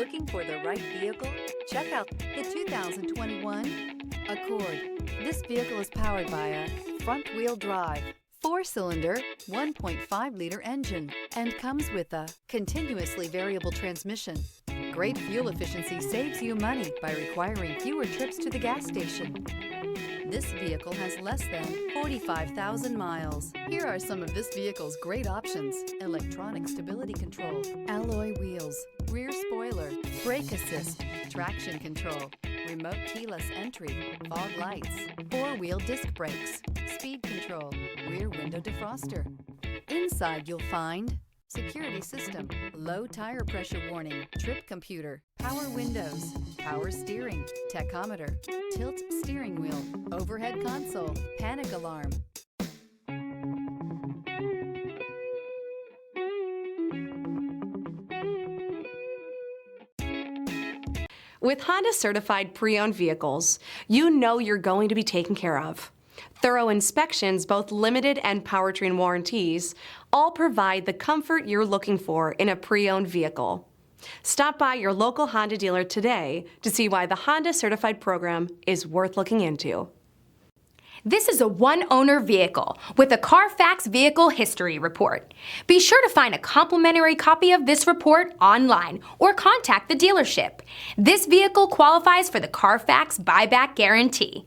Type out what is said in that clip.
Looking for the right vehicle? Check out the 2021 Accord. This vehicle is powered by a front-wheel drive, 4-cylinder, 1.5-liter engine, and comes with a continuously variable transmission. Great fuel efficiency saves you money by requiring fewer trips to the gas station. This vehicle has less than 45,000 miles. Here are some of this vehicle's great options: electronic stability control, alloy wheels, rear spoiler, brake assist, traction control, remote keyless entry, fog lights, 4-wheel disc brakes, speed control, rear window defroster. Inside you'll find security system, low tire pressure warning, trip computer, power windows, power steering, tachometer, tilt steering wheel, overhead console, panic alarm. With Honda certified pre-owned vehicles, you know you're going to be taken care of. Thorough inspections, both limited and powertrain warranties, all provide the comfort you're looking for in a pre-owned vehicle. Stop by your local Honda dealer today to see why the Honda Certified program is worth looking into. This is a one-owner vehicle with a Carfax Vehicle History Report. Be sure to find a complimentary copy of this report online or contact the dealership. This vehicle qualifies for the Carfax Buyback Guarantee.